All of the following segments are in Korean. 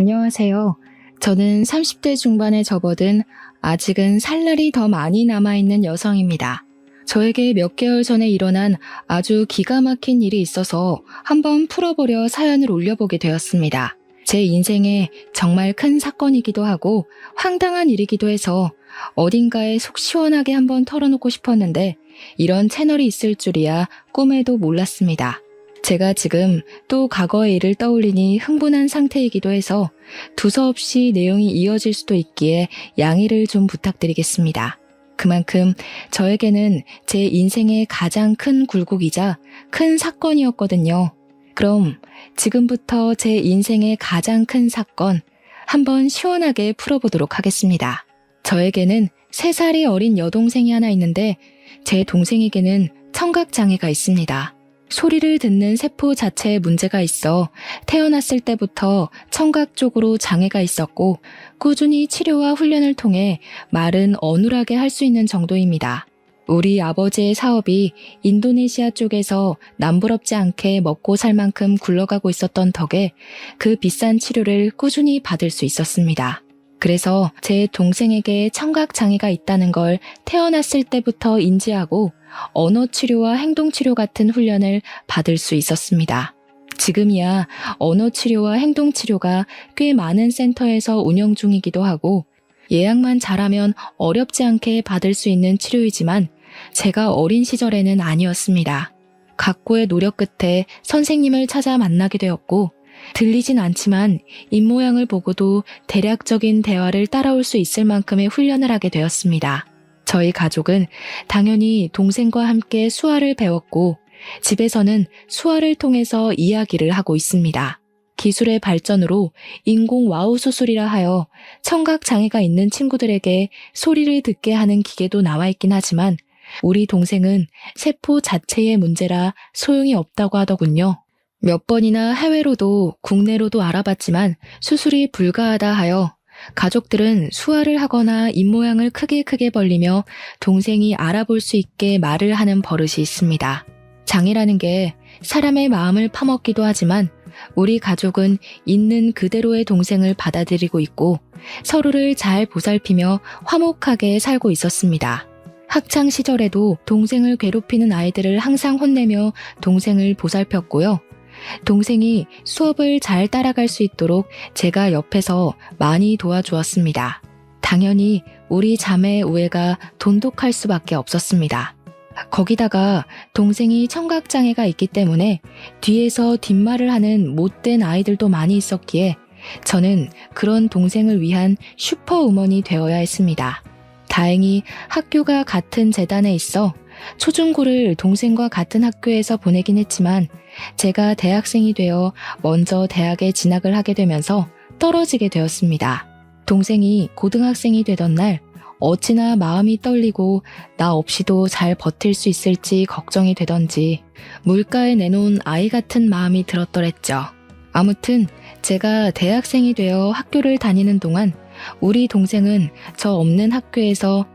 안녕하세요. 저는 30대 중반에 접어든 아직은 살 날이 더 많이 남아있는 여성입니다. 저에게 몇 개월 전에 일어난 아주 기가 막힌 일이 있어서 한번 풀어보려 사연을 올려보게 되었습니다. 제 인생에 정말 큰 사건이기도 하고 황당한 일이기도 해서 어딘가에 속 시원하게 한번 털어놓고 싶었는데 이런 채널이 있을 줄이야 꿈에도 몰랐습니다. 제가 지금 또 과거의 일을 떠올리니 흥분한 상태이기도 해서 두서없이 내용이 이어질 수도 있기에 양해를 좀 부탁드리겠습니다. 그만큼 저에게는 제 인생의 가장 큰 굴곡이자 큰 사건이었거든요. 그럼 지금부터 제 인생의 가장 큰 사건 한번 시원하게 풀어보도록 하겠습니다. 저에게는 3살이 어린 여동생이 하나 있는데 제 동생에게는 청각장애가 있습니다. 소리를 듣는 세포 자체에 문제가 있어 태어났을 때부터 청각 쪽으로 장애가 있었고 꾸준히 치료와 훈련을 통해 말은 어눌하게 할 수 있는 정도입니다. 우리 아버지의 사업이 인도네시아 쪽에서 남부럽지 않게 먹고 살 만큼 굴러가고 있었던 덕에 그 비싼 치료를 꾸준히 받을 수 있었습니다. 그래서 제 동생에게 청각장애가 있다는 걸 태어났을 때부터 인지하고 언어치료와 행동치료 같은 훈련을 받을 수 있었습니다. 지금이야 언어치료와 행동치료가 꽤 많은 센터에서 운영 중이기도 하고 예약만 잘하면 어렵지 않게 받을 수 있는 치료이지만 제가 어린 시절에는 아니었습니다. 각고의 노력 끝에 선생님을 찾아 만나게 되었고 들리진 않지만 입모양을 보고도 대략적인 대화를 따라올 수 있을 만큼의 훈련을 하게 되었습니다. 저희 가족은 당연히 동생과 함께 수화를 배웠고 집에서는 수화를 통해서 이야기를 하고 있습니다. 기술의 발전으로 인공 와우 수술이라 하여 청각장애가 있는 친구들에게 소리를 듣게 하는 기계도 나와 있긴 하지만 우리 동생은 세포 자체의 문제라 소용이 없다고 하더군요. 몇 번이나 해외로도 국내로도 알아봤지만 수술이 불가하다 하여 가족들은 수화를 하거나 입모양을 크게 벌리며 동생이 알아볼 수 있게 말을 하는 버릇이 있습니다. 장애라는 게 사람의 마음을 파먹기도 하지만 우리 가족은 있는 그대로의 동생을 받아들이고 있고 서로를 잘 보살피며 화목하게 살고 있었습니다. 학창 시절에도 동생을 괴롭히는 아이들을 항상 혼내며 동생을 보살폈고요. 동생이 수업을 잘 따라갈 수 있도록 제가 옆에서 많이 도와주었습니다. 당연히 우리 자매의 우애가 돈독할 수밖에 없었습니다. 거기다가 동생이 청각장애가 있기 때문에 뒤에서 뒷말을 하는 못된 아이들도 많이 있었기에 저는 그런 동생을 위한 슈퍼우먼이 되어야 했습니다. 다행히 학교가 같은 재단에 있어 초중고를 동생과 같은 학교에서 보내긴 했지만 제가 대학생이 되어 먼저 대학에 진학을 하게 되면서 떨어지게 되었습니다. 동생이 고등학생이 되던 날 어찌나 마음이 떨리고 나 없이도 잘 버틸 수 있을지 걱정이 되던지 물가에 내놓은 아이 같은 마음이 들었더랬죠. 아무튼 제가 대학생이 되어 학교를 다니는 동안 우리 동생은 저 없는 학교에서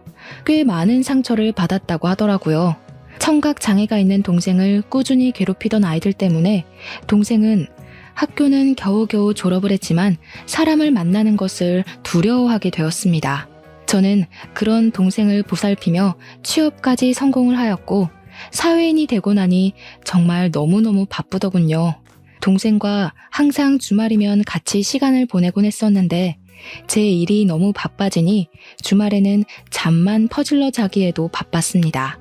꽤 많은 상처를 받았다고 하더라고요. 청각장애가 있는 동생을 꾸준히 괴롭히던 아이들 때문에 동생은 학교는 겨우겨우 졸업을 했지만 사람을 만나는 것을 두려워하게 되었습니다. 저는 그런 동생을 보살피며 취업까지 성공을 하였고 사회인이 되고 나니 정말 너무너무 바쁘더군요. 동생과 항상 주말이면 같이 시간을 보내곤 했었는데 제 일이 너무 바빠지니 주말에는 잠만 퍼질러 자기에도 바빴습니다.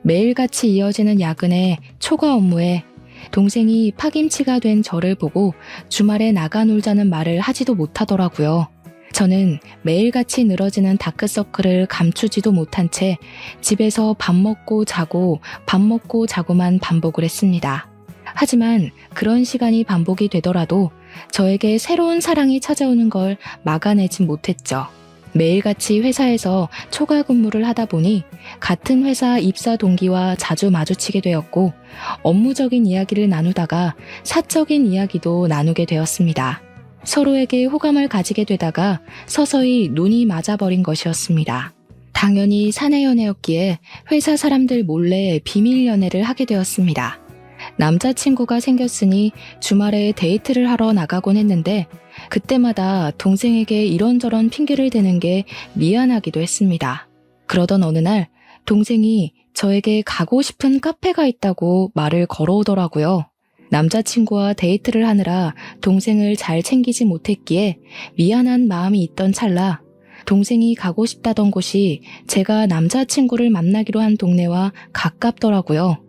매일같이 이어지는 야근에 초과 업무에 동생이 파김치가 된 저를 보고 주말에 나가 놀자는 말을 하지도 못하더라고요. 저는 매일같이 늘어지는 다크서클을 감추지도 못한 채 집에서 밥 먹고 자고만 반복을 했습니다. 하지만 그런 시간이 반복이 되더라도 저에게 새로운 사랑이 찾아오는 걸 막아내진 못했죠. 매일같이 회사에서 초과 근무를 하다 보니 같은 회사 입사 동기와 자주 마주치게 되었고 업무적인 이야기를 나누다가 사적인 이야기도 나누게 되었습니다. 서로에게 호감을 가지게 되다가 서서히 눈이 맞아버린 것이었습니다. 당연히 사내 연애였기에 회사 사람들 몰래 비밀 연애를 하게 되었습니다. 남자친구가 생겼으니 주말에 데이트를 하러 나가곤 했는데 그때마다 동생에게 이런저런 핑계를 대는 게 미안하기도 했습니다. 그러던 어느 날 동생이 저에게 가고 싶은 카페가 있다고 말을 걸어오더라고요. 남자친구와 데이트를 하느라 동생을 잘 챙기지 못했기에 미안한 마음이 있던 찰나 동생이 가고 싶다던 곳이 제가 남자친구를 만나기로 한 동네와 가깝더라고요.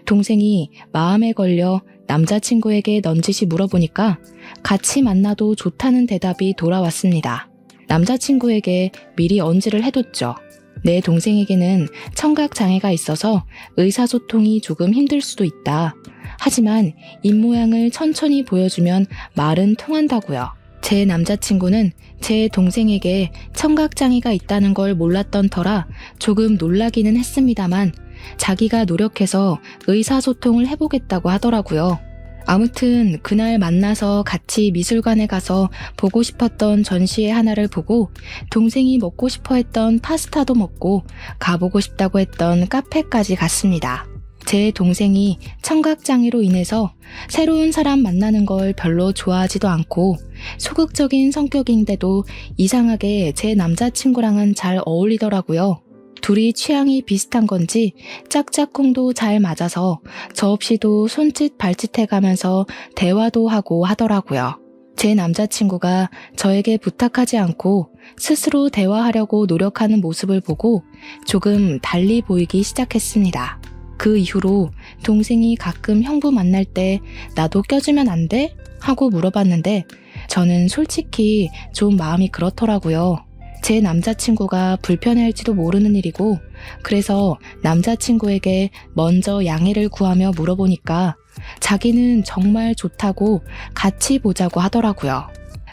동생이 마음에 걸려 남자친구에게 넌지시 물어보니까 같이 만나도 좋다는 대답이 돌아왔습니다. 남자친구에게 미리 언지를 해뒀죠. 내 동생에게는 청각장애가 있어서 의사소통이 조금 힘들 수도 있다. 하지만 입모양을 천천히 보여주면 말은 통한다고요. 제 남자친구는 제 동생에게 청각장애가 있다는 걸 몰랐던 터라 조금 놀라기는 했습니다만 자기가 노력해서 의사소통을 해보겠다고 하더라고요. 아무튼 그날 만나서 같이 미술관에 가서 보고 싶었던 전시회 하나를 보고 동생이 먹고 싶어 했던 파스타도 먹고 가보고 싶다고 했던 카페까지 갔습니다. 제 동생이 청각장애로 인해서 새로운 사람 만나는 걸 별로 좋아하지도 않고 소극적인 성격인데도 이상하게 제 남자친구랑은 잘 어울리더라고요. 둘이 취향이 비슷한 건지 짝짝꿍도 잘 맞아서 저 없이도 손짓 발짓 해가면서 대화도 하고 하더라고요. 제 남자친구가 저에게 부탁하지 않고 스스로 대화하려고 노력하는 모습을 보고 조금 달리 보이기 시작했습니다. 그 이후로 동생이 가끔 형부 만날 때 나도 껴주면 안 돼? 하고 물어봤는데 저는 솔직히 좀 마음이 그렇더라고요. 제 남자친구가 불편해할지도 모르는 일이고 그래서 남자친구에게 먼저 양해를 구하며 물어보니까 자기는 정말 좋다고 같이 보자고 하더라고요.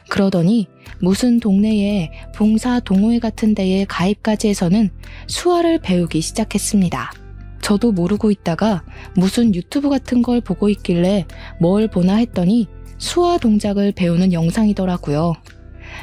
그러더니 무슨 동네에 봉사 동호회 같은 데에 가입까지 해서는 수화를 배우기 시작했습니다. 저도 모르고 있다가 무슨 유튜브 같은 걸 보고 있길래 뭘 보나 했더니 수화 동작을 배우는 영상이더라고요.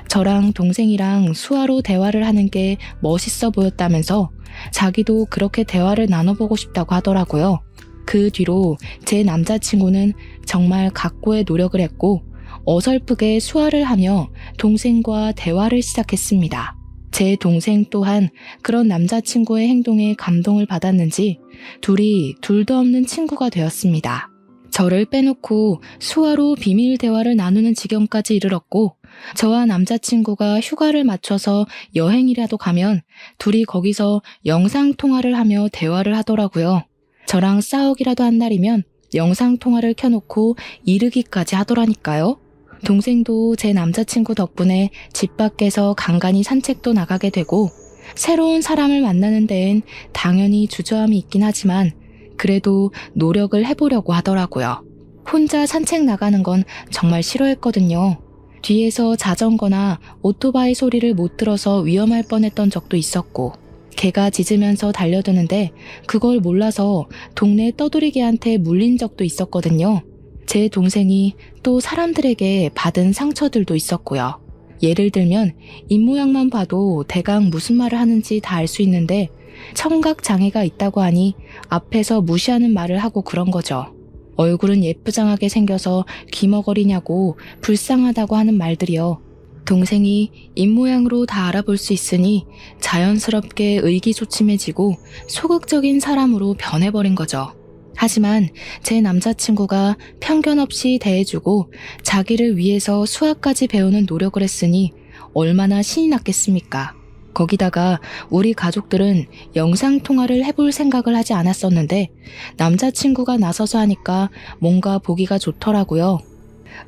저랑 동생이랑 수화로 대화를 하는 게 멋있어 보였다면서 자기도 그렇게 대화를 나눠보고 싶다고 하더라고요. 그 뒤로 제 남자친구는 정말 각고의 노력을 했고 어설프게 수화를 하며 동생과 대화를 시작했습니다. 제 동생 또한 그런 남자친구의 행동에 감동을 받았는지 둘이 둘도 없는 친구가 되었습니다. 저를 빼놓고 수화로 비밀 대화를 나누는 지경까지 이르렀고 저와 남자친구가 휴가를 맞춰서 여행이라도 가면 둘이 거기서 영상통화를 하며 대화를 하더라고요. 저랑 싸우기라도 한 날이면 영상통화를 켜놓고 이르기까지 하더라니까요. 동생도 제 남자친구 덕분에 집 밖에서 간간히 산책도 나가게 되고 새로운 사람을 만나는 데엔 당연히 주저함이 있긴 하지만 그래도 노력을 해보려고 하더라고요. 혼자 산책 나가는 건 정말 싫어했거든요. 뒤에서 자전거나 오토바이 소리를 못 들어서 위험할 뻔했던 적도 있었고 개가 짖으면서 달려드는데 그걸 몰라서 동네 떠돌이개한테 물린 적도 있었거든요. 제 동생이 또 사람들에게 받은 상처들도 있었고요. 예를 들면 입모양만 봐도 대강 무슨 말을 하는지 다 알 수 있는데 청각장애가 있다고 하니 앞에서 무시하는 말을 하고 그런 거죠. 얼굴은 예쁘장하게 생겨서 귀머거리냐고 불쌍하다고 하는 말들이요. 동생이 입모양으로 다 알아볼 수 있으니 자연스럽게 의기소침해지고 소극적인 사람으로 변해버린 거죠. 하지만 제 남자친구가 편견 없이 대해주고 자기를 위해서 수학까지 배우는 노력을 했으니 얼마나 신이 났겠습니까? 거기다가 우리 가족들은 영상통화를 해볼 생각을 하지 않았었는데 남자친구가 나서서 하니까 뭔가 보기가 좋더라고요.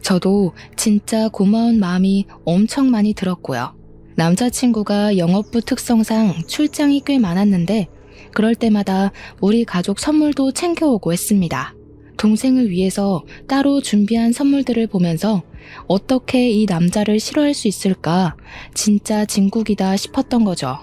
저도 진짜 고마운 마음이 엄청 많이 들었고요. 남자친구가 영업부 특성상 출장이 꽤 많았는데 그럴 때마다 우리 가족 선물도 챙겨오고 했습니다. 동생을 위해서 따로 준비한 선물들을 보면서 어떻게 이 남자를 싫어할 수 있을까 진짜 진국이다 싶었던 거죠.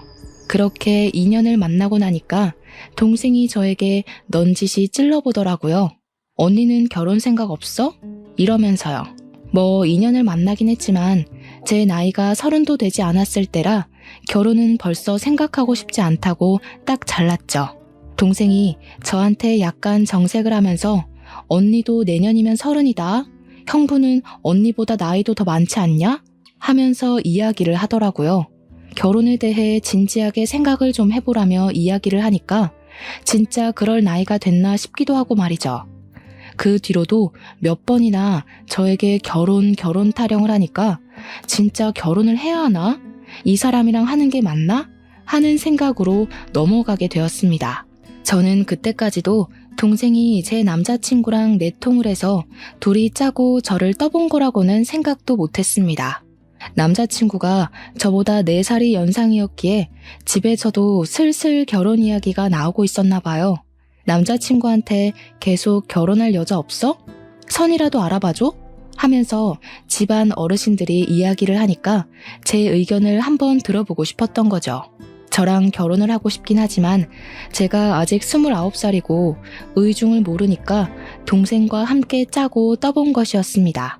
그렇게 2년을 만나고 나니까 동생이 저에게 넌지시 찔러보더라고요. 언니는 결혼 생각 없어? 이러면서요. 뭐 2년을 만나긴 했지만 제 나이가 30도 되지 않았을 때라 결혼은 벌써 생각하고 싶지 않다고 딱 잘랐죠. 동생이 저한테 약간 정색을 하면서 언니도 내년이면 30이다. 형부는 언니보다 나이도 더 많지 않냐? 하면서 이야기를 하더라고요. 결혼에 대해 진지하게 생각을 좀 해보라며 이야기를 하니까 진짜 그럴 나이가 됐나 싶기도 하고 말이죠. 그 뒤로도 몇 번이나 저에게 결혼 타령을 하니까 진짜 결혼을 해야 하나? 이 사람이랑 하는 게 맞나? 하는 생각으로 넘어가게 되었습니다. 저는 그때까지도 동생이 제 남자친구랑 내통을 해서 둘이 짜고 저를 떠본 거라고는 생각도 못했습니다. 남자친구가 저보다 4살이 연상이었기에 집에서도 슬슬 결혼 이야기가 나오고 있었나 봐요. 남자친구한테 계속 결혼할 여자 없어? 선이라도 알아봐줘? 하면서 집안 어르신들이 이야기를 하니까 제 의견을 한번 들어보고 싶었던 거죠. 저랑 결혼을 하고 싶긴 하지만 제가 아직 29살이고 의중을 모르니까 동생과 함께 짜고 떠본 것이었습니다.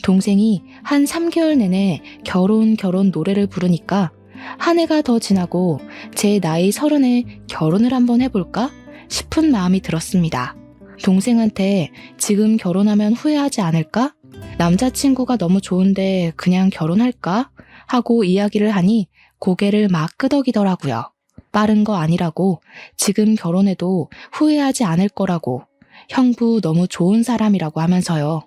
동생이 한 3개월 내내 결혼 노래를 부르니까 한 해가 더 지나고 제 나이 30에 결혼을 한번 해볼까 싶은 마음이 들었습니다. 동생한테 지금 결혼하면 후회하지 않을까? 남자친구가 너무 좋은데 그냥 결혼할까? 하고 이야기를 하니 고개를 막 끄덕이더라고요. 빠른 거 아니라고, 지금 결혼해도 후회하지 않을 거라고, 형부 너무 좋은 사람이라고 하면서요.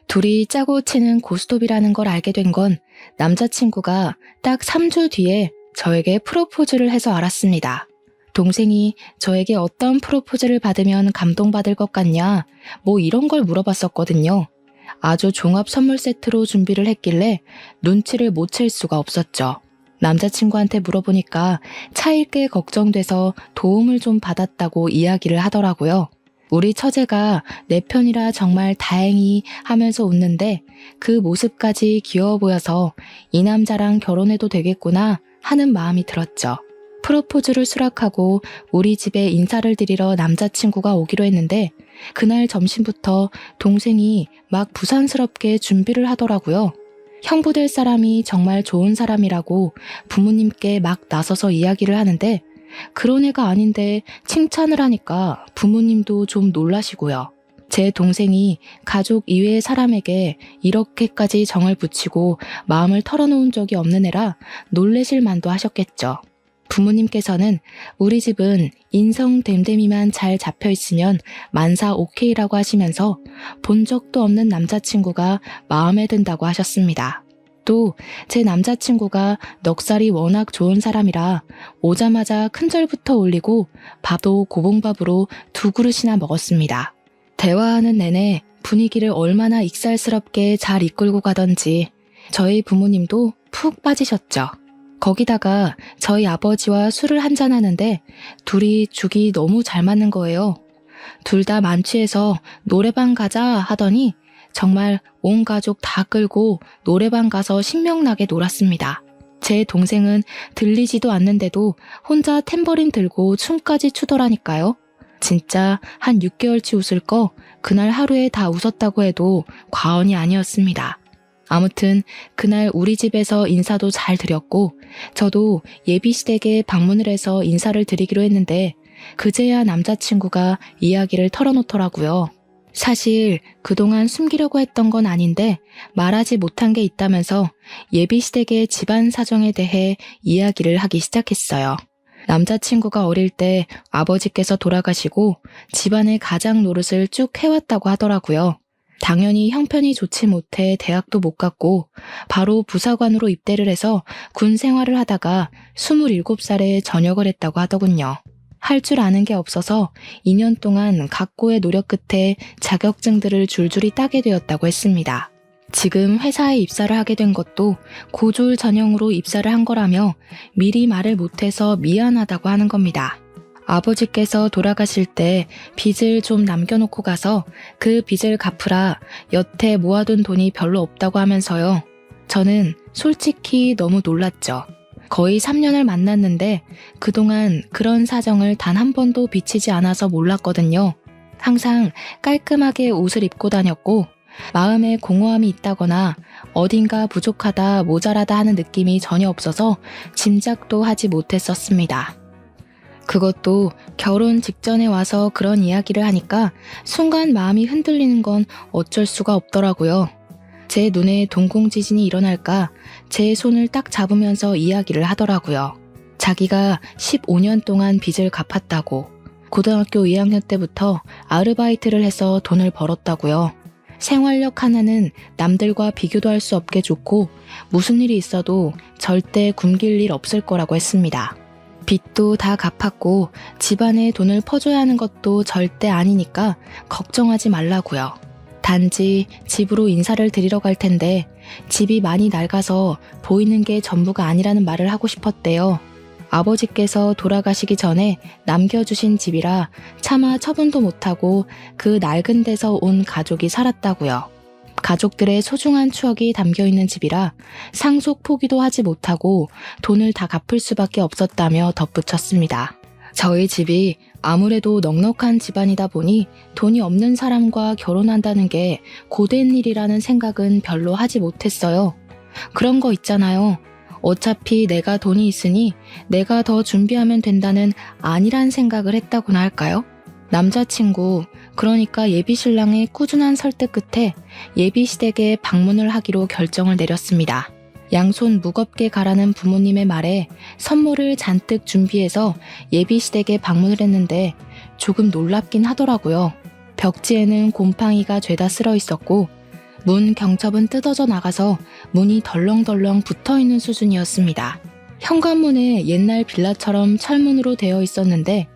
둘이 짜고 치는 고스톱이라는 걸 알게 된 건 남자친구가 딱 3주 뒤에 저에게 프로포즈를 해서 알았습니다. 동생이 저에게 어떤 프로포즈를 받으면 감동받을 것 같냐, 뭐 이런 걸 물어봤었거든요. 아주 종합 선물 세트로 준비를 했길래 눈치를 못 챌 수가 없었죠. 남자친구한테 물어보니까 차일 게 걱정돼서 도움을 좀 받았다고 이야기를 하더라고요. 우리 처제가 내 편이라 정말 다행히 하면서 웃는데 그 모습까지 귀여워 보여서 이 남자랑 결혼해도 되겠구나 하는 마음이 들었죠. 프로포즈를 수락하고 우리 집에 인사를 드리러 남자친구가 오기로 했는데 그날 점심부터 동생이 막 부산스럽게 준비를 하더라고요. 형부 될 사람이 정말 좋은 사람이라고 부모님께 막 나서서 이야기를 하는데 그런 애가 아닌데 칭찬을 하니까 부모님도 좀 놀라시고요. 제 동생이 가족 이외의 사람에게 이렇게까지 정을 붙이고 마음을 털어놓은 적이 없는 애라 놀라실 만도 하셨겠죠. 부모님께서는 우리 집은 인성됨됨이만 잘 잡혀있으면 만사 오케이라고 하시면서 본 적도 없는 남자친구가 마음에 든다고 하셨습니다. 또 제 남자친구가 넉살이 워낙 좋은 사람이라 오자마자 큰절부터 올리고 밥도 고봉밥으로 2그릇이나 먹었습니다. 대화하는 내내 분위기를 얼마나 익살스럽게 잘 이끌고 가던지 저희 부모님도 푹 빠지셨죠. 거기다가 저희 아버지와 술을 한잔하는데 둘이 죽이 너무 잘 맞는 거예요. 둘 다 만취해서 노래방 가자 하더니 정말 온 가족 다 끌고 노래방 가서 신명나게 놀았습니다. 제 동생은 들리지도 않는데도 혼자 탬버린 들고 춤까지 추더라니까요. 진짜 한 6개월치 웃을 거 그날 하루에 다 웃었다고 해도 과언이 아니었습니다. 아무튼 그날 우리 집에서 인사도 잘 드렸고 저도 예비시댁에 방문을 해서 인사를 드리기로 했는데 그제야 남자친구가 이야기를 털어놓더라고요. 사실 그동안 숨기려고 했던 건 아닌데 말하지 못한 게 있다면서 예비시댁의 집안 사정에 대해 이야기를 하기 시작했어요. 남자친구가 어릴 때 아버지께서 돌아가시고 집안의 가장 노릇을 쭉 해왔다고 하더라고요. 당연히 형편이 좋지 못해 대학도 못 갔고 바로 부사관으로 입대를 해서 군 생활을 하다가 27살에 전역을 했다고 하더군요. 할 줄 아는 게 없어서 2년 동안 각고의 노력 끝에 자격증들을 줄줄이 따게 되었다고 했습니다. 지금 회사에 입사를 하게 된 것도 고졸 전형으로 입사를 한 거라며 미리 말을 못해서 미안하다고 하는 겁니다. 아버지께서 돌아가실 때 빚을 좀 남겨놓고 가서 그 빚을 갚으라 여태 모아둔 돈이 별로 없다고 하면서요. 저는 솔직히 너무 놀랐죠. 거의 3년을 만났는데 그동안 그런 사정을 단 한 번도 비치지 않아서 몰랐거든요. 항상 깔끔하게 옷을 입고 다녔고 마음에 공허함이 있다거나 어딘가 부족하다 모자라다 하는 느낌이 전혀 없어서 짐작도 하지 못했었습니다. 그것도 결혼 직전에 와서 그런 이야기를 하니까 순간 마음이 흔들리는 건 어쩔 수가 없더라고요. 제 눈에 동공지진이 일어날까 제 손을 딱 잡으면서 이야기를 하더라고요. 자기가 15년 동안 빚을 갚았다고, 고등학교 2학년 때부터 아르바이트를 해서 돈을 벌었다고요. 생활력 하나는 남들과 비교도 할 수 없게 좋고 무슨 일이 있어도 절대 굶길 일 없을 거라고 했습니다. 빚도 다 갚았고 집안에 돈을 퍼줘야 하는 것도 절대 아니니까 걱정하지 말라고요. 단지 집으로 인사를 드리러 갈 텐데 집이 많이 낡아서 보이는 게 전부가 아니라는 말을 하고 싶었대요. 아버지께서 돌아가시기 전에 남겨주신 집이라 차마 처분도 못하고 그 낡은 데서 온 가족이 살았다고요. 가족들의 소중한 추억이 담겨있는 집이라 상속 포기도 하지 못하고 돈을 다 갚을 수밖에 없었다며 덧붙였습니다. 저희 집이 아무래도 넉넉한 집안이다 보니 돈이 없는 사람과 결혼한다는 게 고된 일이라는 생각은 별로 하지 못했어요. 그런 거 있잖아요. 어차피 내가 돈이 있으니 내가 더 준비하면 된다는 안일한 생각을 했다고나 할까요? 남자친구, 그러니까 예비신랑의 꾸준한 설득 끝에 예비시댁에 방문을 하기로 결정을 내렸습니다. 양손 무겁게 가라는 부모님의 말에 선물을 잔뜩 준비해서 예비시댁에 방문을 했는데 조금 놀랍긴 하더라고요. 벽지에는 곰팡이가 죄다 쓸어 있었고 문 경첩은 뜯어져 나가서 문이 덜렁덜렁 붙어있는 수준이었습니다. 현관문에 옛날 빌라처럼 철문으로 되어 있었는데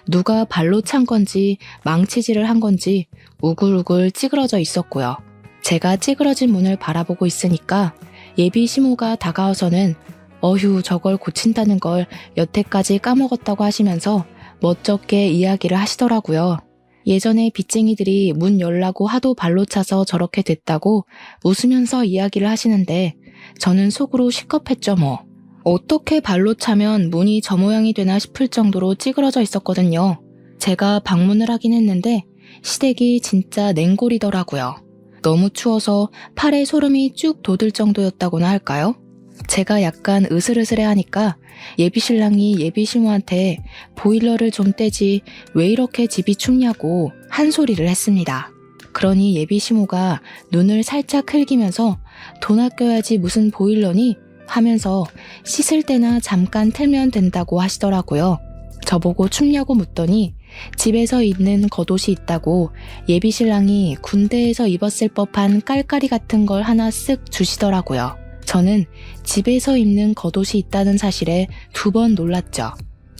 누가 발로 찬 건지 망치질을 한 건지 우글우글 찌그러져 있었고요. 제가 찌그러진 문을 바라보고 있으니까 예비 시모가 다가와서는 어휴 저걸 고친다는 걸 여태까지 까먹었다고 하시면서 멋쩍게 이야기를 하시더라고요. 예전에 빚쟁이들이 문 열라고 하도 발로 차서 저렇게 됐다고 웃으면서 이야기를 하시는데 저는 속으로 시겁했죠 뭐. 어떻게 발로 차면 문이 저 모양이 되나 싶을 정도로 찌그러져 있었거든요. 제가 방문을 하긴 했는데 시댁이 진짜 냉골이더라고요. 너무 추워서 팔에 소름이 쭉 돋을 정도였다고나 할까요? 제가 약간 으슬으슬해하니까 예비신랑이 예비시모한테 보일러를 좀 떼지 왜 이렇게 집이 춥냐고 한 소리를 했습니다. 그러니 예비시모가 눈을 살짝 흘기면서 돈 아껴야지 무슨 보일러니? 하면서 씻을 때나 잠깐 틀면 된다고 하시더라고요. 저보고 춥냐고 묻더니 집에서 입는 겉옷이 있다고 예비신랑이 군대에서 입었을 법한 깔깔이 같은 걸 하나 쓱 주시더라고요. 저는 집에서 입는 겉옷이 있다는 사실에 2번 놀랐죠.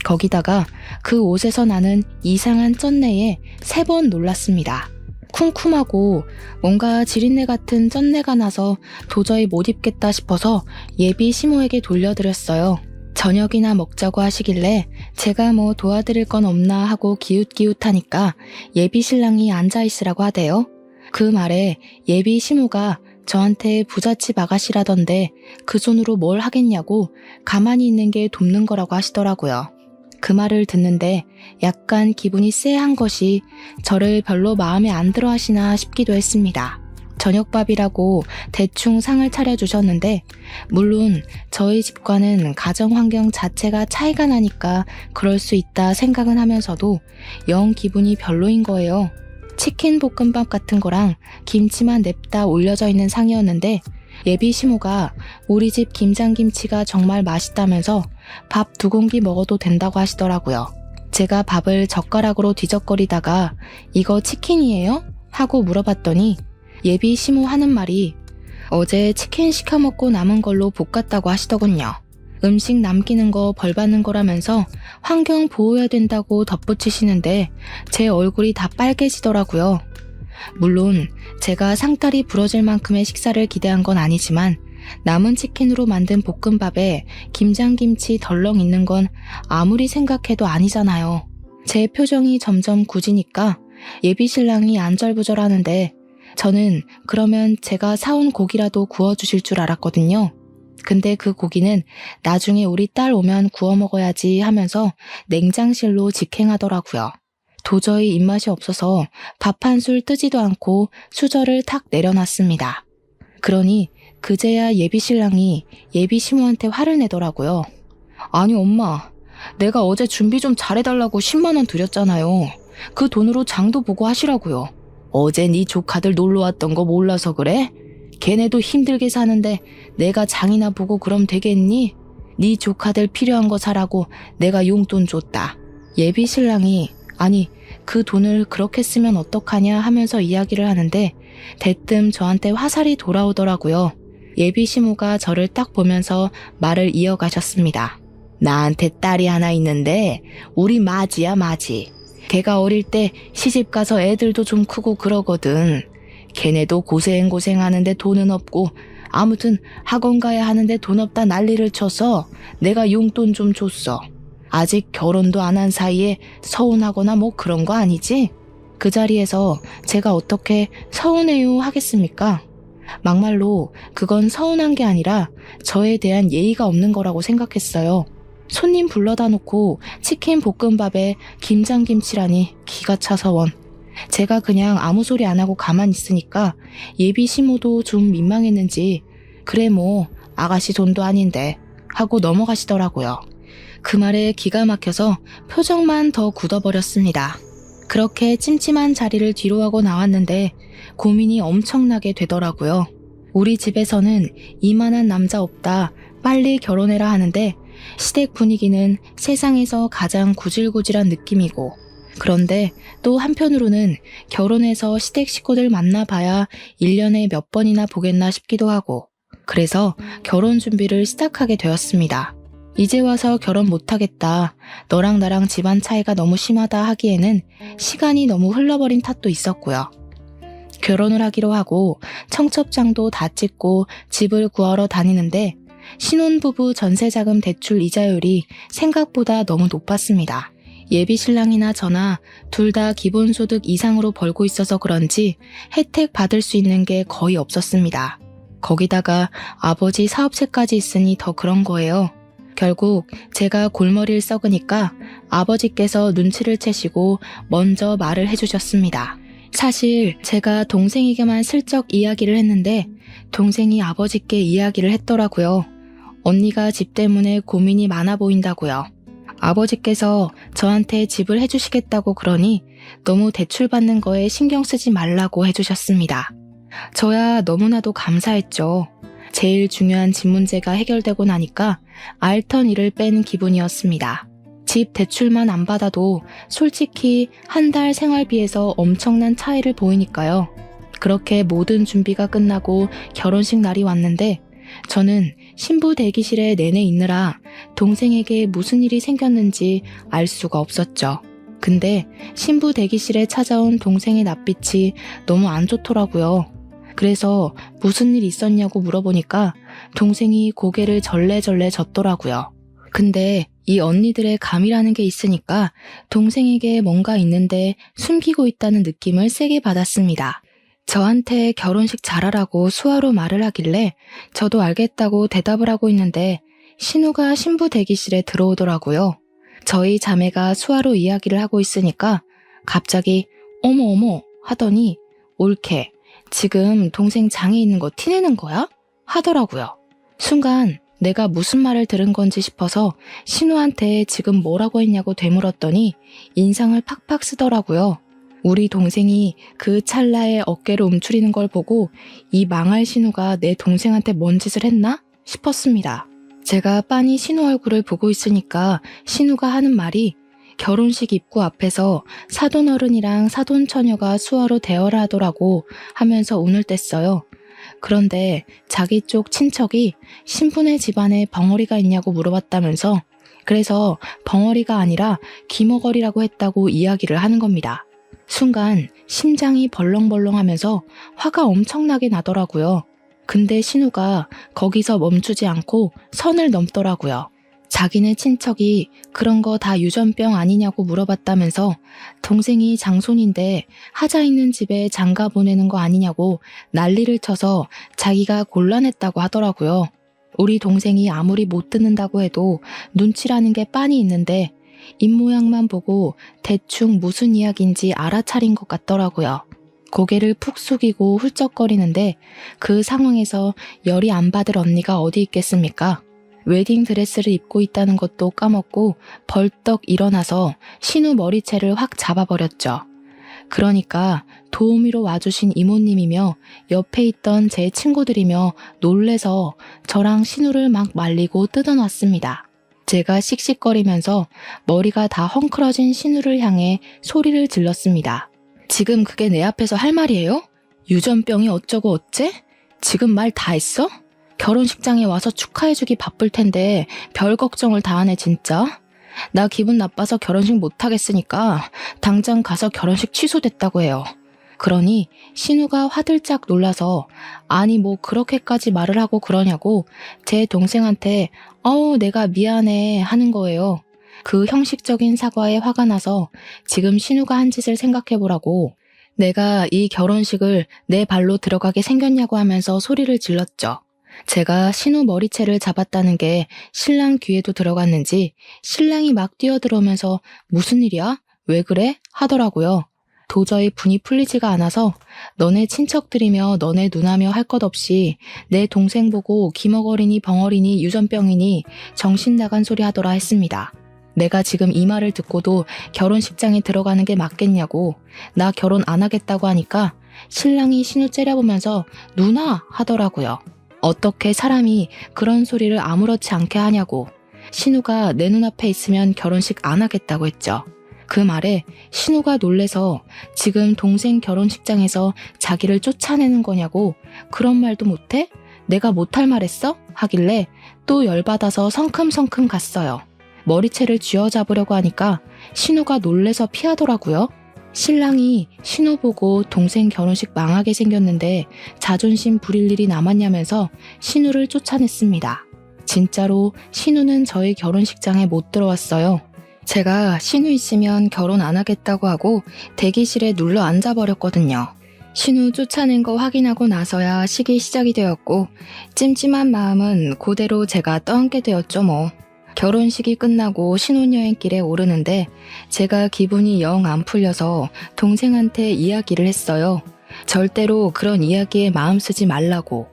거기다가 그 옷에서 나는 이상한 쩐내에 3번 놀랐습니다. 쿰쿰하고 뭔가 지린내 같은 쩐내가 나서 도저히 못 입겠다 싶어서 예비 시모에게 돌려드렸어요. 저녁이나 먹자고 하시길래 제가 뭐 도와드릴 건 없나 하고 기웃기웃하니까 예비 신랑이 앉아있으라고 하대요. 그 말에 예비 시모가 저한테 부잣집 아가씨라던데 그 손으로 뭘 하겠냐고 가만히 있는 게 돕는 거라고 하시더라고요. 그 말을 듣는데 약간 기분이 쎄한 것이 저를 별로 마음에 안 들어 하시나 싶기도 했습니다. 저녁밥이라고 대충 상을 차려주셨는데 물론 저희 집과는 가정 환경 자체가 차이가 나니까 그럴 수 있다 생각은 하면서도 영 기분이 별로인 거예요. 치킨 볶음밥 같은 거랑 김치만 냅다 올려져 있는 상이었는데 예비 시모가 우리 집 김장김치가 정말 맛있다면서 밥 2공기 먹어도 된다고 하시더라고요. 제가 밥을 젓가락으로 뒤적거리다가 이거 치킨이에요? 하고 물어봤더니 예비 시모 하는 말이 어제 치킨 시켜 먹고 남은 걸로 볶았다고 하시더군요. 음식 남기는 거 벌 받는 거라면서 환경 보호해야 된다고 덧붙이시는데 제 얼굴이 다 빨개지더라고요. 물론 제가 상다리 부러질 만큼의 식사를 기대한 건 아니지만 남은 치킨으로 만든 볶음밥에 김장김치 덜렁 있는 건 아무리 생각해도 아니잖아요. 제 표정이 점점 굳으니까 예비신랑이 안절부절하는데 저는 그러면 제가 사온 고기라도 구워주실 줄 알았거든요. 근데 그 고기는 나중에 우리 딸 오면 구워 먹어야지 하면서 냉장실로 직행하더라고요. 도저히 입맛이 없어서 밥 한 술 뜨지도 않고 수저를 탁 내려놨습니다. 그러니 그제야 예비신랑이 예비시모한테 화를 내더라고요. 아니 엄마, 내가 어제 준비 좀 잘해달라고 10만 원 드렸잖아요. 그 돈으로 장도 보고 하시라고요. 어제 네 조카들 놀러 왔던 거 몰라서 그래? 걔네도 힘들게 사는데 내가 장이나 보고 그럼 되겠니? 네 조카들 필요한 거 사라고 내가 용돈 줬다. 예비 신랑이 아니 그 돈을 그렇게 쓰면 어떡하냐 하면서 이야기를 하는데 대뜸 저한테 화살이 돌아오더라고요. 예비 시모가 저를 딱 보면서 말을 이어가셨습니다. 나한테 딸이 하나 있는데 우리 마지야 마지. 걔가 어릴 때 시집 가서 애들도 좀 크고 그러거든. 걔네도 고생하는데 돈은 없고 아무튼 학원 가야 하는데 돈 없다 난리를 쳐서 내가 용돈 좀 줬어. 아직 결혼도 안 한 사이에 서운하거나 뭐 그런 거 아니지? 그 자리에서 제가 어떻게 서운해요 하겠습니까? 막말로 그건 서운한 게 아니라 저에 대한 예의가 없는 거라고 생각했어요. 손님 불러다 놓고 치킨 볶음밥에 김장김치라니 기가 차서 원. 제가 그냥 아무 소리 안 하고 가만히 있으니까 예비 시모도 좀 민망했는지 그래 뭐 아가씨 돈도 아닌데 하고 넘어가시더라고요. 그 말에 기가 막혀서 표정만 더 굳어버렸습니다. 그렇게 찜찜한 자리를 뒤로하고 나왔는데 고민이 엄청나게 되더라고요. 우리 집에서는 이만한 남자 없다 빨리 결혼해라 하는데 시댁 분위기는 세상에서 가장 구질구질한 느낌이고 그런데 또 한편으로는 결혼해서 시댁 식구들 만나봐야 1년에 몇 번이나 보겠나 싶기도 하고 그래서 결혼 준비를 시작하게 되었습니다. 이제 와서 결혼 못하겠다. 너랑 나랑 집안 차이가 너무 심하다 하기에는 시간이 너무 흘러버린 탓도 있었고요. 결혼을 하기로 하고 청첩장도 다 찍고 집을 구하러 다니는데 신혼부부 전세자금 대출 이자율이 생각보다 너무 높았습니다. 예비 신랑이나 저나 둘 다 기본소득 이상으로 벌고 있어서 그런지 혜택 받을 수 있는 게 거의 없었습니다. 거기다가 아버지 사업체까지 있으니 더 그런 거예요. 결국 제가 골머리를 썩으니까 아버지께서 눈치를 채시고 먼저 말을 해주셨습니다. 사실 제가 동생에게만 슬쩍 이야기를 했는데 동생이 아버지께 이야기를 했더라고요. 언니가 집 때문에 고민이 많아 보인다고요. 아버지께서 저한테 집을 해주시겠다고 그러니 너무 대출받는 거에 신경 쓰지 말라고 해주셨습니다. 저야 너무나도 감사했죠. 제일 중요한 집 문제가 해결되고 나니까 알턴 일을 뺀 기분이었습니다. 집 대출만 안 받아도 솔직히 한 달 생활비에서 엄청난 차이를 보이니까요. 그렇게 모든 준비가 끝나고 결혼식 날이 왔는데 저는 신부 대기실에 내내 있느라 동생에게 무슨 일이 생겼는지 알 수가 없었죠. 근데 신부 대기실에 찾아온 동생의 낯빛이 너무 안 좋더라고요. 그래서 무슨 일 있었냐고 물어보니까 동생이 고개를 절레절레 젓더라고요. 근데 이 언니들의 감이라는 게 있으니까 동생에게 뭔가 있는데 숨기고 있다는 느낌을 세게 받았습니다. 저한테 결혼식 잘하라고 수화로 말을 하길래 저도 알겠다고 대답을 하고 있는데 신우가 신부 대기실에 들어오더라고요. 저희 자매가 수화로 이야기를 하고 있으니까 갑자기 어머 하더니 옳게 지금 동생 장에 있는 거 티내는 거야? 하더라고요. 순간 내가 무슨 말을 들은 건지 싶어서 신우한테 지금 뭐라고 했냐고 되물었더니 인상을 팍팍 쓰더라고요. 우리 동생이 그 찰나에 어깨를 움츠리는 걸 보고 이 망할 신우가 내 동생한테 뭔 짓을 했나 싶었습니다. 제가 빤히 신우 얼굴을 보고 있으니까 신우가 하는 말이 결혼식 입구 앞에서 사돈어른이랑 사돈처녀가 수화로 대화를 하더라고 하면서 운을 뗐어요. 그런데 자기 쪽 친척이 신분의 집안에 벙어리가 있냐고 물어봤다면서 그래서 벙어리가 아니라 기머거리라고 했다고 이야기를 하는 겁니다. 순간 심장이 벌렁벌렁하면서 화가 엄청나게 나더라고요. 근데 신우가 거기서 멈추지 않고 선을 넘더라고요. 자기네 친척이 그런 거 다 유전병 아니냐고 물어봤다면서 동생이 장손인데 하자 있는 집에 장가 보내는 거 아니냐고 난리를 쳐서 자기가 곤란했다고 하더라고요. 우리 동생이 아무리 못 듣는다고 해도 눈치라는 게 빤히 있는데 입모양만 보고 대충 무슨 이야기인지 알아차린 것 같더라고요. 고개를 푹 숙이고 훌쩍거리는데 그 상황에서 열이 안 받을 언니가 어디 있겠습니까? 웨딩드레스를 입고 있다는 것도 까먹고 벌떡 일어나서 신우 머리채를 확 잡아버렸죠. 그러니까 도우미로 와주신 이모님이며 옆에 있던 제 친구들이며 놀래서 저랑 신우를 막 말리고 뜯어놨습니다. 제가 씩씩거리면서 머리가 다 헝클어진 신우를 향해 소리를 질렀습니다. 지금 그게 내 앞에서 할 말이에요? 유전병이 어쩌고 어째? 지금 말 다 했어? 결혼식장에 와서 축하해주기 바쁠 텐데 별 걱정을 다 하네 진짜. 나 기분 나빠서 결혼식 못하겠으니까 당장 가서 결혼식 취소됐다고 해요. 그러니 신우가 화들짝 놀라서 아니 뭐 그렇게까지 말을 하고 그러냐고 제 동생한테 내가 미안해 하는 거예요. 그 형식적인 사과에 화가 나서 지금 신우가 한 짓을 생각해보라고 내가 이 결혼식을 내 발로 들어가게 생겼냐고 하면서 소리를 질렀죠. 제가 신우 머리채를 잡았다는 게 신랑 귀에도 들어갔는지 신랑이 막 뛰어들어오면서 무슨 일이야? 왜 그래? 하더라고요. 도저히 분이 풀리지가 않아서 너네 친척들이며 너네 누나며 할 것 없이 내 동생 보고 기머거리니 벙어리니 유전병이니 정신 나간 소리 하더라 했습니다. 내가 지금 이 말을 듣고도 결혼식장에 들어가는 게 맞겠냐고 나 결혼 안 하겠다고 하니까 신랑이 신우 째려보면서 누나 하더라고요. 어떻게 사람이 그런 소리를 아무렇지 않게 하냐고 신우가 내 눈앞에 있으면 결혼식 안 하겠다고 했죠. 그 말에 신우가 놀래서 지금 동생 결혼식장에서 자기를 쫓아내는 거냐고 그런 말도 못해? 내가 못할 말했어? 하길래 또 열받아서 성큼성큼 갔어요. 머리채를 쥐어잡으려고 하니까 신우가 놀래서 피하더라고요. 신랑이 신우 보고 동생 결혼식 망하게 생겼는데 자존심 부릴 일이 남았냐면서 신우를 쫓아냈습니다. 진짜로 신우는 저희 결혼식장에 못 들어왔어요. 제가 신우 있으면 결혼 안 하겠다고 하고 대기실에 눌러 앉아버렸거든요. 신우 쫓아낸 거 확인하고 나서야 식이 시작이 되었고 찜찜한 마음은 그대로 제가 떠안게 되었죠 뭐. 결혼식이 끝나고 신혼여행길에 오르는데 제가 기분이 영 안 풀려서 동생한테 이야기를 했어요. 절대로 그런 이야기에 마음 쓰지 말라고.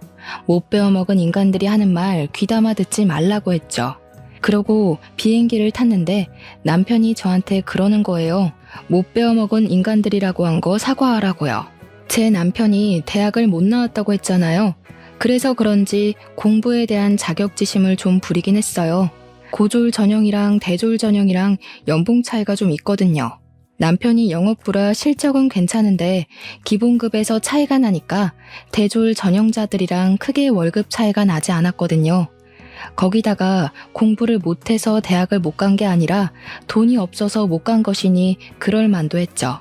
못 배워먹은 인간들이 하는 말 귀담아 듣지 말라고 했죠. 그러고 비행기를 탔는데 남편이 저한테 그러는 거예요. 못 배워먹은 인간들이라고 한 거 사과하라고요. 제 남편이 대학을 못 나왔다고 했잖아요. 그래서 그런지 공부에 대한 자격지심을 좀 부리긴 했어요. 고졸 전형이랑 대졸 전형이랑 연봉 차이가 좀 있거든요. 남편이 영업부라 실적은 괜찮은데 기본급에서 차이가 나니까 대졸 전형자들이랑 크게 월급 차이가 나지 않았거든요. 거기다가 공부를 못해서 대학을 못 간 게 아니라 돈이 없어서 못 간 것이니 그럴 만도 했죠.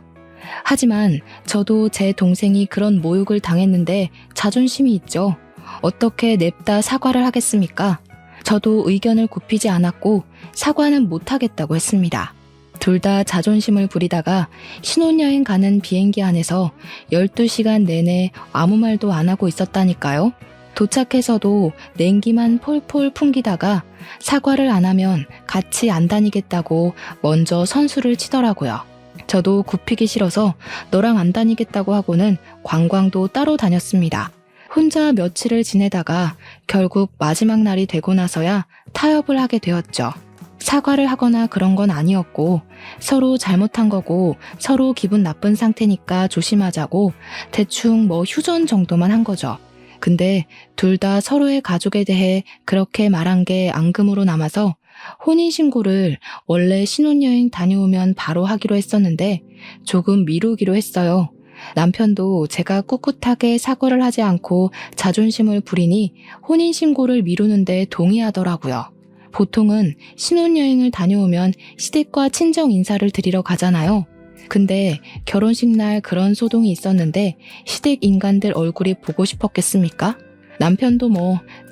하지만 저도 제 동생이 그런 모욕을 당했는데 자존심이 있죠. 어떻게 냅다 사과를 하겠습니까? 저도 의견을 굽히지 않았고 사과는 못하겠다고 했습니다. 둘 다 자존심을 부리다가 신혼여행 가는 비행기 안에서 12시간 내내 아무 말도 안 하고 있었다니까요. 도착해서도 냉기만 폴폴 풍기다가 사과를 안 하면 같이 안 다니겠다고 먼저 선수를 치더라고요. 저도 굽히기 싫어서 너랑 안 다니겠다고 하고는 관광도 따로 다녔습니다. 혼자 며칠을 지내다가 결국 마지막 날이 되고 나서야 타협을 하게 되었죠. 사과를 하거나 그런 건 아니었고 서로 잘못한 거고 서로 기분 나쁜 상태니까 조심하자고 대충 휴전 정도만 한 거죠. 근데 둘 다 서로의 가족에 대해 그렇게 말한 게 앙금으로 남아서 혼인신고를 원래 신혼여행 다녀오면 바로 하기로 했었는데 조금 미루기로 했어요. 남편도 제가 꿋꿋하게 사과를 하지 않고 자존심을 부리니 혼인신고를 미루는데 동의하더라고요. 보통은 신혼여행을 다녀오면 시댁과 친정 인사를 드리러 가잖아요. 근데 결혼식 날 그런 소동이 있었는데 시댁 인간들 얼굴이 보고 싶었겠습니까? 남편도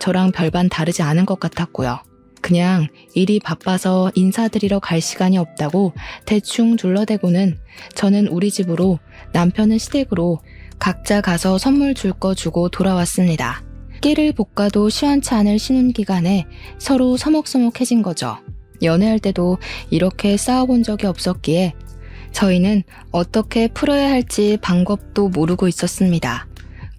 저랑 별반 다르지 않은 것 같았고요. 그냥 일이 바빠서 인사드리러 갈 시간이 없다고 대충 둘러대고는 저는 우리 집으로 남편은 시댁으로 각자 가서 선물 줄 거 주고 돌아왔습니다. 깨를 볶아도 시원치 않을 신혼기간에 서로 서먹서먹해진 거죠. 연애할 때도 이렇게 싸워본 적이 없었기에 저희는 어떻게 풀어야 할지 방법도 모르고 있었습니다.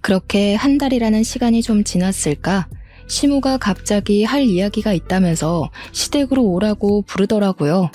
그렇게 한 달이라는 시간이 좀 지났을까 시모가 갑자기 할 이야기가 있다면서 시댁으로 오라고 부르더라고요.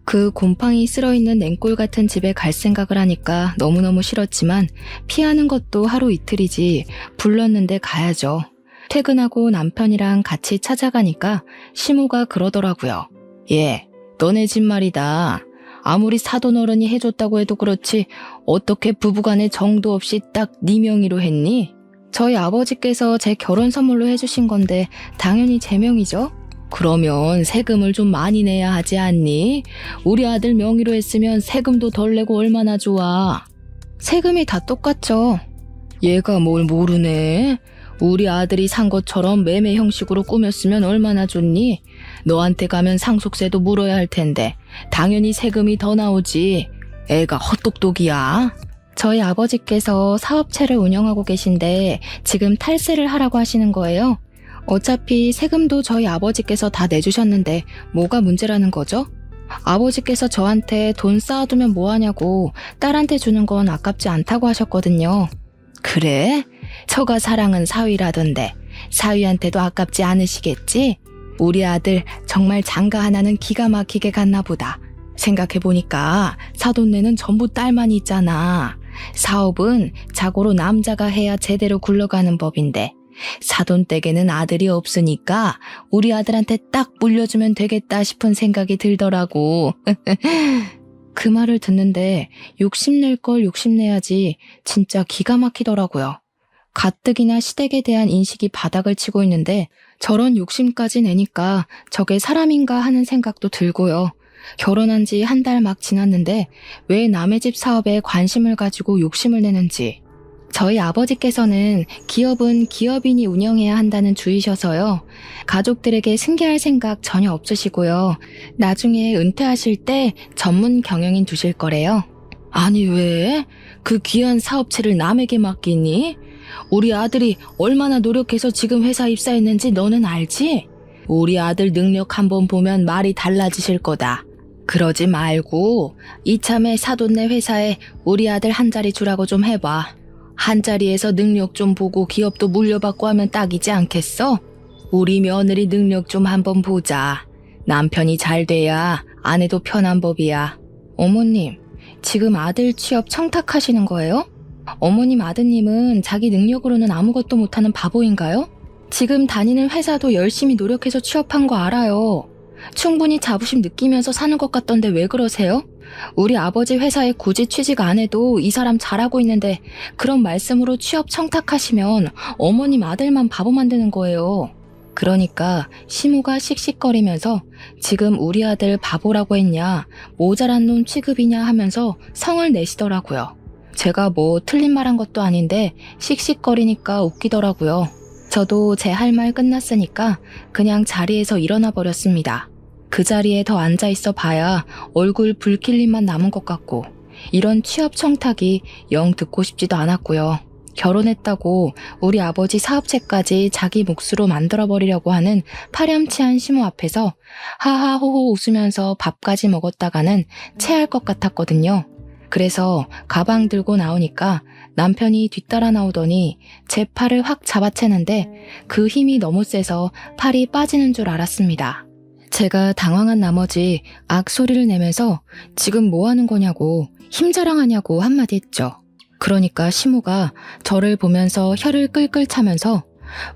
그 곰팡이 쓸어있는 냉골 같은 집에 갈 생각을 하니까 너무너무 싫었지만 피하는 것도 하루 이틀이지 불렀는데 가야죠. 퇴근하고 남편이랑 같이 찾아가니까 시모가 그러더라고요. 예, 너네 집 말이다. 아무리 사돈어른이 해줬다고 해도 그렇지 어떻게 부부간에 정도 없이 딱 네 명의로 했니? 저희 아버지께서 제 결혼 선물로 해주신 건데 당연히 제 명이죠. 그러면 세금을 좀 많이 내야 하지 않니? 우리 아들 명의로 했으면 세금도 덜 내고 얼마나 좋아. 세금이 다 똑같죠. 얘가 뭘 모르네. 우리 아들이 산 것처럼 매매 형식으로 꾸몄으면 얼마나 좋니? 너한테 가면 상속세도 물어야 할 텐데 당연히 세금이 더 나오지. 애가 헛똑똑이야. 저희 아버지께서 사업체를 운영하고 계신데 지금 탈세를 하라고 하시는 거예요. 어차피 세금도 저희 아버지께서 다 내주셨는데 뭐가 문제라는 거죠? 아버지께서 저한테 돈 쌓아두면 뭐하냐고 딸한테 주는 건 아깝지 않다고 하셨거든요. 그래? 처가 사랑은 사위라던데 사위한테도 아깝지 않으시겠지? 우리 아들 정말 장가 하나는 기가 막히게 갔나 보다. 생각해보니까 사돈네는 전부 딸만 있잖아. 사업은 자고로 남자가 해야 제대로 굴러가는 법인데 사돈댁에는 아들이 없으니까 우리 아들한테 딱 물려주면 되겠다 싶은 생각이 들더라고. 그 말을 듣는데 욕심낼 걸 욕심내야지 진짜 기가 막히더라고요. 가뜩이나 시댁에 대한 인식이 바닥을 치고 있는데 저런 욕심까지 내니까 저게 사람인가 하는 생각도 들고요. 결혼한 지 한 달 막 지났는데 왜 남의 집 사업에 관심을 가지고 욕심을 내는지. 저희 아버지께서는 기업은 기업인이 운영해야 한다는 주의셔서요. 가족들에게 승계할 생각 전혀 없으시고요. 나중에 은퇴하실 때 전문 경영인 두실 거래요. 아니 왜? 그 귀한 사업체를 남에게 맡기니? 우리 아들이 얼마나 노력해서 지금 회사 입사했는지 너는 알지? 우리 아들 능력 한번 보면 말이 달라지실 거다. 그러지 말고 이참에 사돈네 회사에 우리 아들 한 자리 주라고 좀 해봐. 한 자리에서 능력 좀 보고 기업도 물려받고 하면 딱이지 않겠어? 우리 며느리 능력 좀 한번 보자. 남편이 잘 돼야 아내도 편한 법이야. 어머님, 지금 아들 취업 청탁하시는 거예요? 어머님 아드님은 자기 능력으로는 아무것도 못하는 바보인가요? 지금 다니는 회사도 열심히 노력해서 취업한 거 알아요. 충분히 자부심 느끼면서 사는 것 같던데 왜 그러세요? 우리 아버지 회사에 굳이 취직 안 해도 이 사람 잘하고 있는데 그런 말씀으로 취업 청탁하시면 어머님 아들만 바보 만드는 거예요. 그러니까 시모가 씩씩거리면서 지금 우리 아들 바보라고 했냐, 모자란 놈 취급이냐 하면서 성을 내시더라고요. 제가 뭐 틀린 말 한 것도 아닌데 씩씩거리니까 웃기더라고요. 저도 제 할 말 끝났으니까 그냥 자리에서 일어나 버렸습니다. 그 자리에 더 앉아있어 봐야 얼굴 붉힐 일만 남은 것 같고 이런 취업 청탁이 영 듣고 싶지도 않았고요. 결혼했다고 우리 아버지 사업체까지 자기 몫으로 만들어버리려고 하는 파렴치한 시모 앞에서 하하호호 웃으면서 밥까지 먹었다가는 체할 것 같았거든요. 그래서 가방 들고 나오니까 남편이 뒤따라 나오더니 제 팔을 확 잡아채는데 그 힘이 너무 세서 팔이 빠지는 줄 알았습니다. 제가 당황한 나머지 악소리를 내면서 지금 뭐 하는 거냐고 힘자랑하냐고 한마디 했죠. 그러니까 시모가 저를 보면서 혀를 끌끌 차면서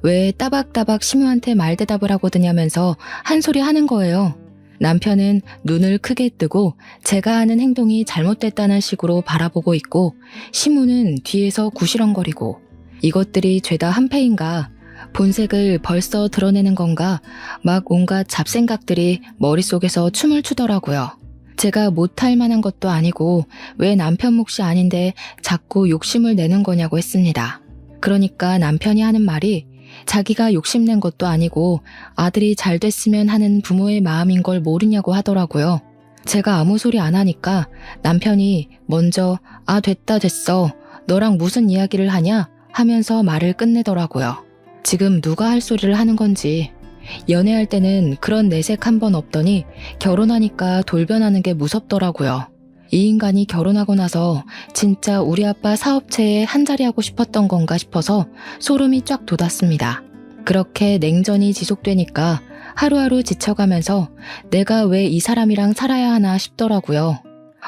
왜 따박따박 시모한테 말대답을 하고 드냐면서 한 소리 하는 거예요. 남편은 눈을 크게 뜨고 제가 하는 행동이 잘못됐다는 식으로 바라보고 있고 시모는 뒤에서 구시렁거리고 이것들이 죄다 한패인가 본색을 벌써 드러내는 건가 막 온갖 잡생각들이 머릿속에서 춤을 추더라고요. 제가 못할 만한 것도 아니고 왜 남편 몫이 아닌데 자꾸 욕심을 내는 거냐고 했습니다. 그러니까 남편이 하는 말이 자기가 욕심낸 것도 아니고 아들이 잘 됐으면 하는 부모의 마음인 걸 모르냐고 하더라고요. 제가 아무 소리 안 하니까 남편이 먼저 아 됐어 너랑 무슨 이야기를 하냐 하면서 말을 끝내더라고요. 지금 누가 할 소리를 하는 건지. 연애할 때는 그런 내색 한 번 없더니 결혼하니까 돌변하는 게 무섭더라고요. 이 인간이 결혼하고 나서 진짜 우리 아빠 사업체에 한자리 하고 싶었던 건가 싶어서 소름이 쫙 돋았습니다. 그렇게 냉전이 지속되니까 하루하루 지쳐가면서 내가 왜 이 사람이랑 살아야 하나 싶더라고요.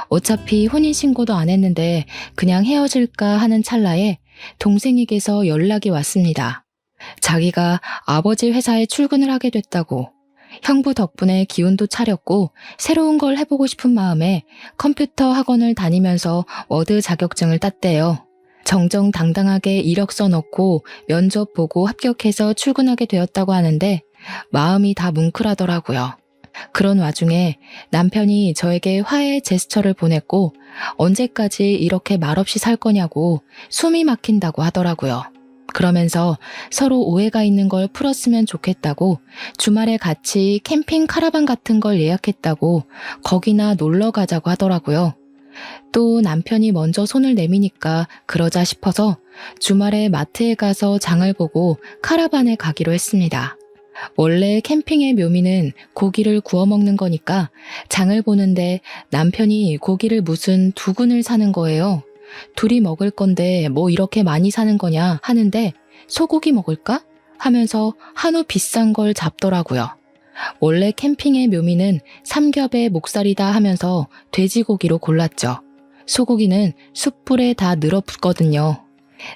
어차피 혼인신고도 안 했는데 그냥 헤어질까 하는 찰나에 동생에게서 연락이 왔습니다. 자기가 아버지 회사에 출근을 하게 됐다고. 형부 덕분에 기운도 차렸고 새로운 걸 해보고 싶은 마음에 컴퓨터 학원을 다니면서 워드 자격증을 땄대요. 정정당당하게 이력서 넣고 면접 보고 합격해서 출근하게 되었다고 하는데 마음이 다 뭉클하더라고요. 그런 와중에 남편이 저에게 화해 제스처를 보냈고 언제까지 이렇게 말없이 살 거냐고 숨이 막힌다고 하더라고요. 그러면서 서로 오해가 있는 걸 풀었으면 좋겠다고 주말에 같이 캠핑 카라반 같은 걸 예약했다고 거기나 놀러 가자고 하더라고요. 또 남편이 먼저 손을 내미니까 그러자 싶어서 주말에 마트에 가서 장을 보고 카라반에 가기로 했습니다. 원래 캠핑의 묘미는 고기를 구워 먹는 거니까 장을 보는데 남편이 고기를 무슨 2근을 사는 거예요. 둘이 먹을 건데 뭐 이렇게 많이 사는 거냐 하는데 소고기 먹을까? 하면서 한우 비싼 걸 잡더라고요. 원래 캠핑의 묘미는 삼겹의 목살이다 하면서 돼지고기로 골랐죠. 소고기는 숯불에 다 늘어붙거든요.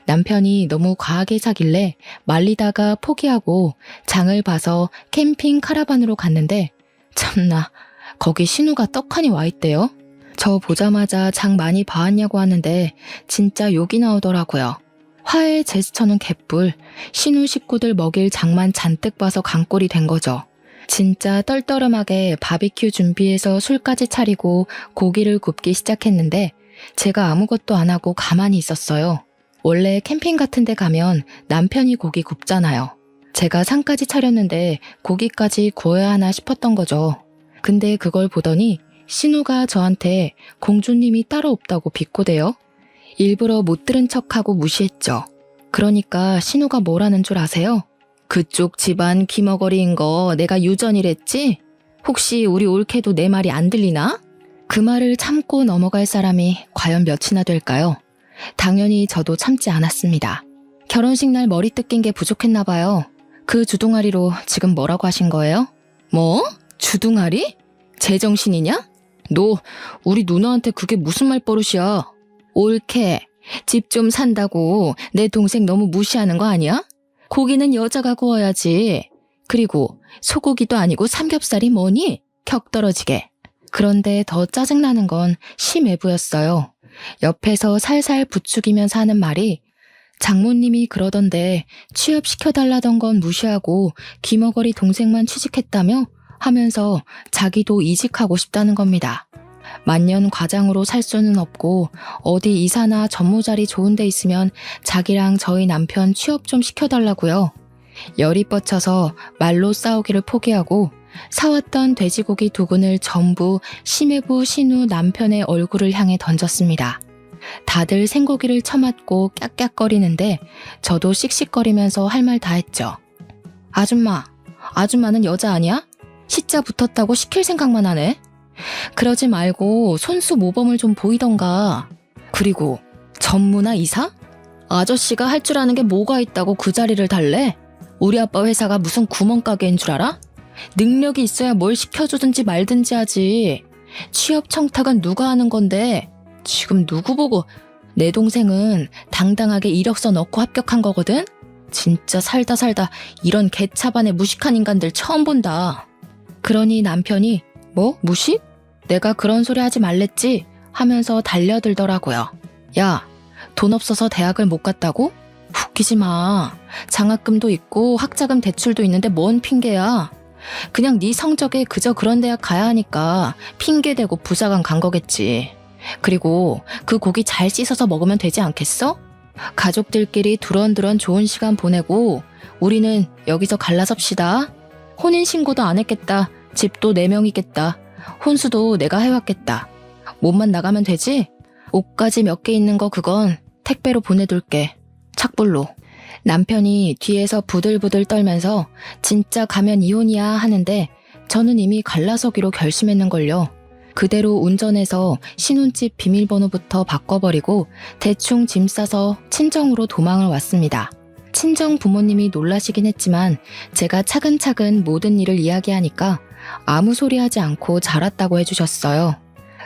남편이 너무 과하게 사길래 말리다가 포기하고 장을 봐서 캠핑 카라반으로 갔는데 참나 거기 신우가 떡하니 와 있대요. 저 보자마자 장 많이 봐왔냐고 하는데 진짜 욕이 나오더라고요. 화해 제스처는 개뿔, 신우 식구들 먹일 장만 잔뜩 봐서 강꼴이 된 거죠. 진짜 떨떠름하게 바비큐 준비해서 술까지 차리고 고기를 굽기 시작했는데 제가 아무것도 안 하고 가만히 있었어요. 원래 캠핑 같은 데 가면 남편이 고기 굽잖아요. 제가 상까지 차렸는데 고기까지 구워야 하나 싶었던 거죠. 근데 그걸 보더니 신우가 저한테 공주님이 따로 없다고 비꼬대요. 일부러 못 들은 척하고 무시했죠. 그러니까 신우가 뭐라는 줄 아세요? 그쪽 집안 귀머거리인 거 내가 유전이랬지? 혹시 우리 올케도 내 말이 안 들리나? 그 말을 참고 넘어갈 사람이 과연 몇이나 될까요? 당연히 저도 참지 않았습니다. 결혼식 날 머리 뜯긴 게 부족했나 봐요. 그 주둥아리로 지금 뭐라고 하신 거예요? 뭐? 주둥아리? 제정신이냐? 너 우리 누나한테 그게 무슨 말버릇이야? 올케, 집 좀 산다고 내 동생 너무 무시하는 거 아니야? 고기는 여자가 구워야지. 그리고 소고기도 아니고 삼겹살이 뭐니? 격 떨어지게. 그런데 더 짜증나는 건 심애부였어요. 옆에서 살살 부추기면서 하는 말이 장모님이 그러던데 취업시켜달라던 건 무시하고 귀머거리 동생만 취직했다며? 하면서 자기도 이직하고 싶다는 겁니다. 만년 과장으로 살 수는 없고 어디 이사나 전무자리 좋은 데 있으면 자기랑 저희 남편 취업 좀 시켜달라고요. 열이 뻗쳐서 말로 싸우기를 포기하고 사왔던 돼지고기 2근을 전부 심해부 신우 남편의 얼굴을 향해 던졌습니다. 다들 생고기를 처맞고 깍깍거리는데 저도 씩씩거리면서 할 말 다 했죠. 아줌마는 여자 아니야? 시자 붙었다고 시킬 생각만 하네. 그러지 말고 손수 모범을 좀 보이던가. 그리고 전무나 이사? 아저씨가 할 줄 아는 게 뭐가 있다고 그 자리를 달래? 우리 아빠 회사가 무슨 구멍가게인 줄 알아? 능력이 있어야 뭘 시켜주든지 말든지 하지. 취업 청탁은 누가 하는 건데 지금 누구 보고. 내 동생은 당당하게 이력서 넣고 합격한 거거든? 진짜 살다 이런 개차반의 무식한 인간들 처음 본다. 그러니 남편이 뭐? 무식? 내가 그런 소리 하지 말랬지? 하면서 달려들더라고요. 야, 돈 없어서 대학을 못 갔다고? 웃기지 마. 장학금도 있고 학자금 대출도 있는데 뭔 핑계야. 그냥 네 성적에 그저 그런 대학 가야 하니까 핑계대고 부사관 간 거겠지. 그리고 그 고기 잘 씻어서 먹으면 되지 않겠어? 가족들끼리 두런두런 좋은 시간 보내고 우리는 여기서 갈라섭시다. 혼인신고도 안 했겠다. 집도 4명이겠다. 혼수도 내가 해왔겠다. 몸만 나가면 되지? 옷까지 몇 개 있는 거 그건 택배로 보내둘게. 착불로. 남편이 뒤에서 부들부들 떨면서 진짜 가면 이혼이야 하는데 저는 이미 갈라서기로 결심했는걸요. 그대로 운전해서 신혼집 비밀번호부터 바꿔버리고 대충 짐 싸서 친정으로 도망을 왔습니다. 친정 부모님이 놀라시긴 했지만 제가 차근차근 모든 일을 이야기하니까 아무 소리 하지 않고 잘왔다고 해주셨어요.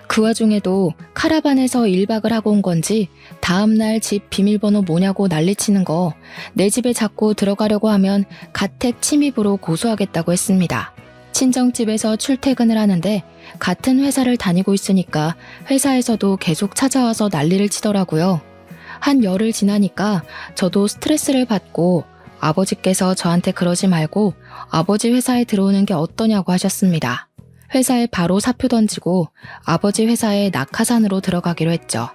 그 와중에도 카라반에서 1박을 하고 온 건지 다음날 집 비밀번호 뭐냐고 난리치는 거, 내 집에 자꾸 들어가려고 하면 가택 침입으로 고소하겠다고 했습니다. 친정집에서 출퇴근을 하는데 같은 회사를 다니고 있으니까 회사에서도 계속 찾아와서 난리를 치더라고요. 한 열흘 지나니까 저도 스트레스를 받고 아버지께서 저한테 그러지 말고 아버지 회사에 들어오는 게 어떠냐고 하셨습니다. 회사에 바로 사표 던지고 아버지 회사에 낙하산으로 들어가기로 했죠.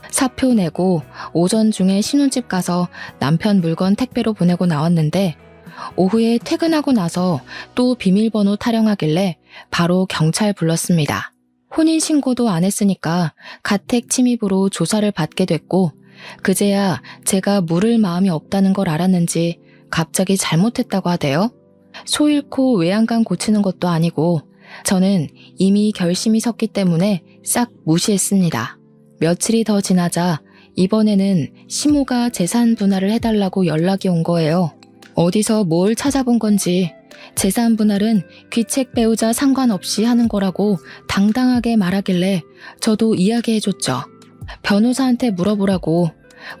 사표 내고 오전 중에 신혼집 가서 남편 물건 택배로 보내고 나왔는데 오후에 퇴근하고 나서 또 비밀번호 타령하길래 바로 경찰 불렀습니다. 혼인신고도 안 했으니까 가택 침입으로 조사를 받게 됐고 그제야 제가 물을 마음이 없다는 걸 알았는지 갑자기 잘못했다고 하대요. 소 잃고 외양간 고치는 것도 아니고 저는 이미 결심이 섰기 때문에 싹 무시했습니다. 며칠이 더 지나자 이번에는 시모가 재산 분할을 해달라고 연락이 온 거예요. 어디서 뭘 찾아본 건지 재산 분할은 귀책 배우자 상관없이 하는 거라고 당당하게 말하길래 저도 이야기해줬죠. 변호사한테 물어보라고.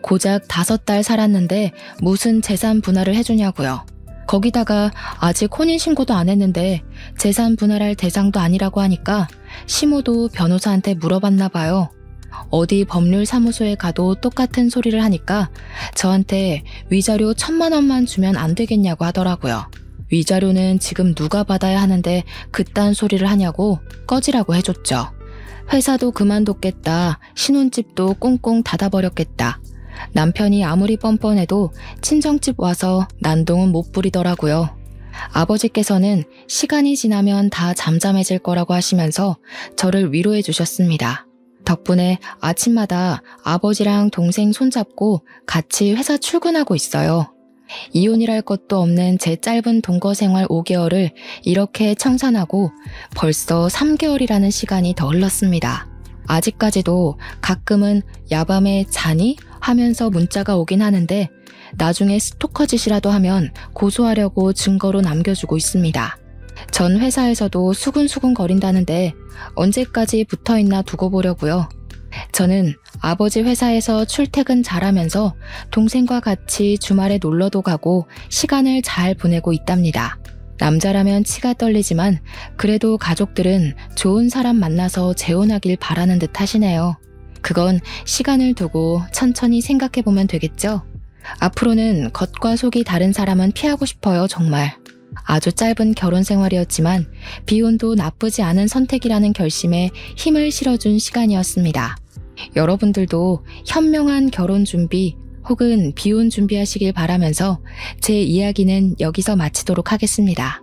고작 5달 살았는데 무슨 재산 분할을 해주냐고요. 거기다가 아직 혼인신고도 안 했는데 재산 분할할 대상도 아니라고 하니까 시모도 변호사한테 물어봤나 봐요. 어디 법률사무소에 가도 똑같은 소리를 하니까 저한테 위자료 1,000만 원만 주면 안 되겠냐고 하더라고요. 위자료는 지금 누가 받아야 하는데 그딴 소리를 하냐고 꺼지라고 해줬죠. 회사도 그만뒀겠다. 신혼집도 꽁꽁 닫아버렸겠다. 남편이 아무리 뻔뻔해도 친정집 와서 난동은 못 부리더라고요. 아버지께서는 시간이 지나면 다 잠잠해질 거라고 하시면서 저를 위로해 주셨습니다. 덕분에 아침마다 아버지랑 동생 손잡고 같이 회사 출근하고 있어요. 이혼이랄 것도 없는 제 짧은 동거 생활 5개월을 이렇게 청산하고 벌써 3개월이라는 시간이 더 흘렀습니다. 아직까지도 가끔은 야밤에 자니? 하면서 문자가 오긴 하는데 나중에 스토커 짓이라도 하면 고소하려고 증거로 남겨주고 있습니다. 전 회사에서도 수근수근 거린다는데 언제까지 붙어있나 두고 보려고요. 저는 아버지 회사에서 출퇴근 잘하면서 동생과 같이 주말에 놀러도 가고 시간을 잘 보내고 있답니다. 남자라면 치가 떨리지만 그래도 가족들은 좋은 사람 만나서 재혼하길 바라는 듯 하시네요. 그건 시간을 두고 천천히 생각해보면 되겠죠? 앞으로는 겉과 속이 다른 사람은 피하고 싶어요, 정말. 아주 짧은 결혼 생활이었지만 비혼도 나쁘지 않은 선택이라는 결심에 힘을 실어준 시간이었습니다. 여러분들도 현명한 결혼 준비 혹은 비혼 준비하시길 바라면서 제 이야기는 여기서 마치도록 하겠습니다.